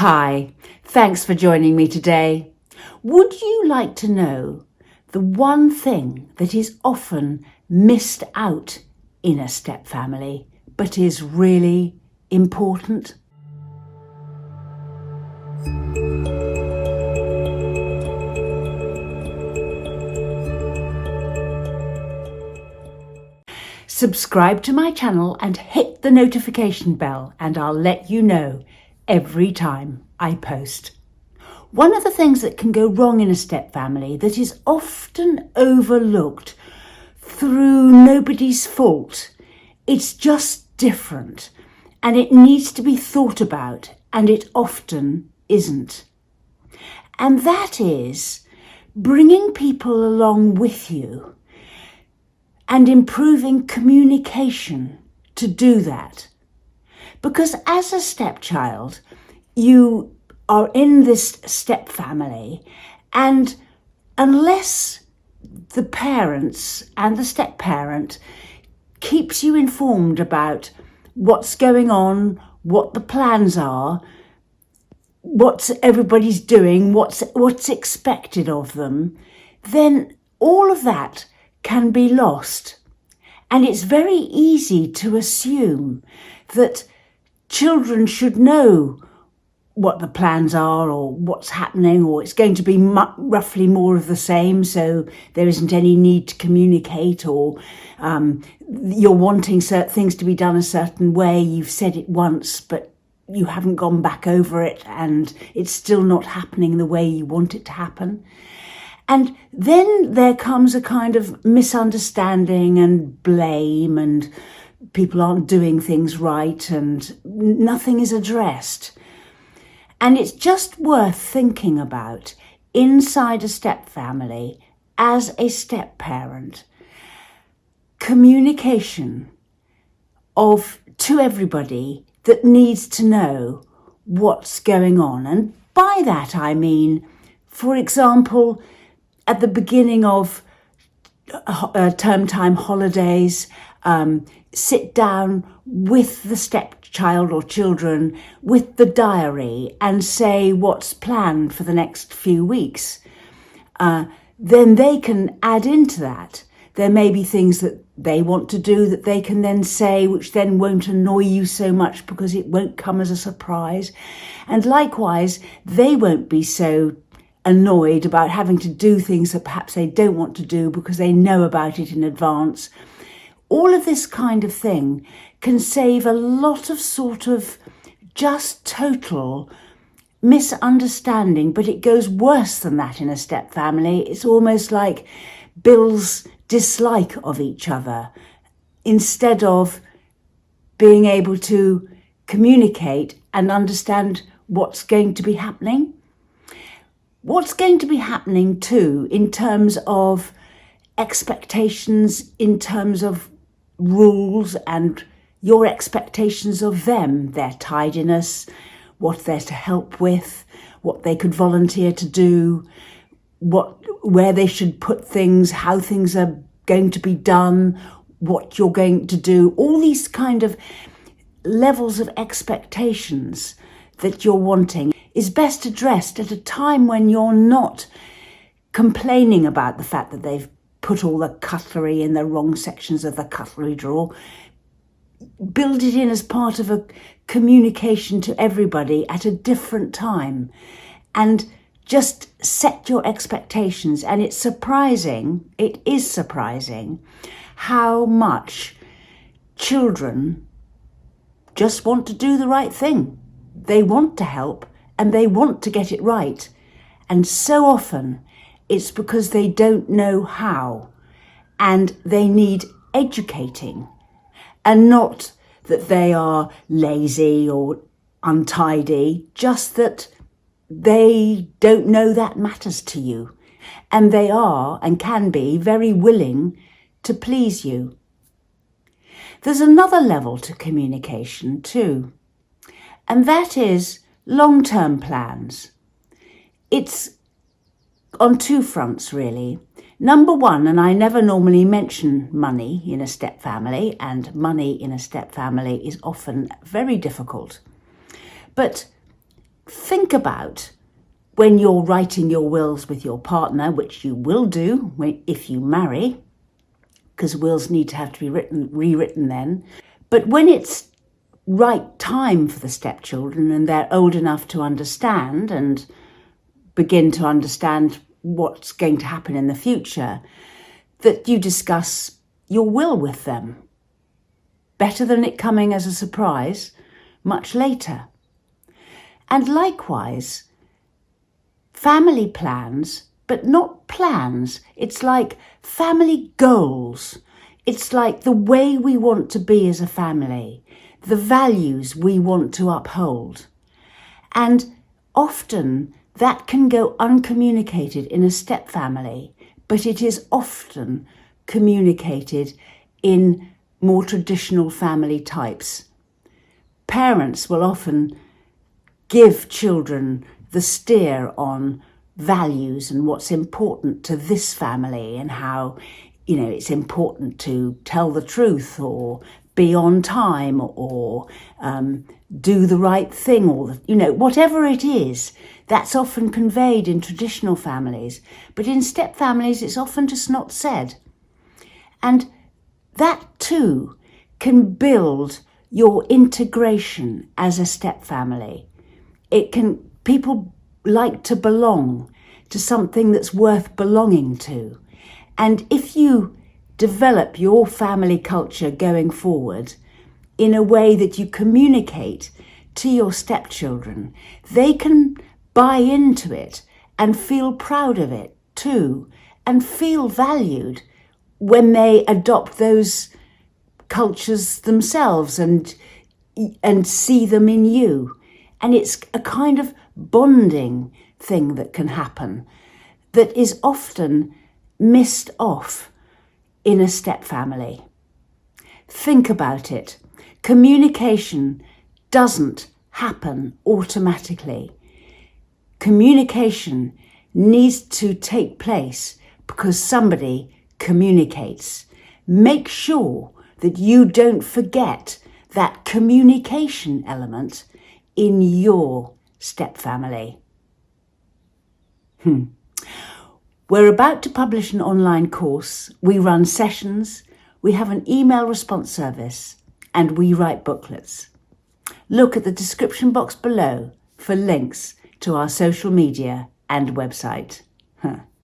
Hi, thanks for joining me today. Would you like to know the one thing that is often missed out in a step family, but is really important? Subscribe to my channel and hit the notification bell, and I'll let you know every time I post. One of the things that can go wrong in a step family that is often overlooked through nobody's fault, it's just different and it needs to be thought about, and it often isn't. And that is bringing people along with you and improving communication to do that. Because as a stepchild, you are in this step family, and unless the parents and the step parent keeps you informed about what's going on, what the plans are, what everybody's doing, what's expected of them, then all of that can be lost. And it's very easy to assume that children should know what the plans are or what's happening, or it's going to be roughly more of the same, so there isn't any need to communicate, or you're wanting certain things to be done a certain way. You've said it once, but you haven't gone back over it, and it's still not happening the way you want it to happen. And then there comes a kind of misunderstanding and blame, and people aren't doing things right, and nothing is addressed. And it's just worth thinking about inside a step family as a step parent. Communication to everybody that needs to know what's going on. And by that I mean, for example, at the beginning of term time holidays, sit down with the stepchild or children with the diary and say what's planned for the next few weeks. Then they can add into that. There may be things that they want to do that they can then say, which then won't annoy you so much because it won't come as a surprise. And likewise, they won't be so annoyed about having to do things that perhaps they don't want to do because they know about it in advance. All of this kind of thing can save a lot of sort of just total misunderstanding, but it goes worse than that in a step family. It's almost like Bill's dislike of each other, instead of being able to communicate and understand what's going to be happening. What's going to be happening too in terms of expectations, in terms of rules and your expectations of them, their tidiness, what they're to help with, what they could volunteer to do, where they should put things, how things are going to be done, what you're going to do, all these kind of levels of expectations that you're wanting is best addressed at a time when you're not complaining about the fact that they've put all the cutlery in the wrong sections of the cutlery drawer. Build it in as part of a communication to everybody at a different time, and just set your expectations. And it is surprising how much children just want to do the right thing. They want to help and they want to get it right. And so often it's because they don't know how, and they need educating, and not that they are lazy or untidy, just that they don't know that matters to you. And they are and can be very willing to please you. There's another level to communication too, and that is long-term plans. It's on two fronts, really. Number one, and I never normally mention money in a step family, and money in a step family is often very difficult. But think about when you're writing your wills with your partner, which you will do if you marry, because wills need to have to be rewritten then. But when it's right time for the stepchildren and they're old enough to understand and begin to understand what's going to happen in the future, that you discuss your will with them. Better than it coming as a surprise much later. And likewise, family plans, but not plans. It's like family goals. It's like the way we want to be as a family, the values we want to uphold. And often that can go uncommunicated in a step family, but it is often communicated in more traditional family types. Parents will often give children the steer on values and what's important to this family and how, it's important to tell the truth or be on time or do the right thing or, whatever it is, that's often conveyed in traditional families. But in step families, it's often just not said. And that too can build your integration as a step family. People like to belong to something that's worth belonging to. And if you develop your family culture going forward in a way that you communicate to your stepchildren, they can buy into it and feel proud of it too, and feel valued when they adopt those cultures themselves and see them in you. And it's a kind of bonding thing that can happen that is often missed off in a step family. Think about it. Communication doesn't happen automatically. Communication needs to take place because somebody communicates. Make sure that you don't forget that communication element in your step family. We're about to publish an online course. We run sessions, we have an email response service, and we write booklets. Look at the description box below for links to our social media and website.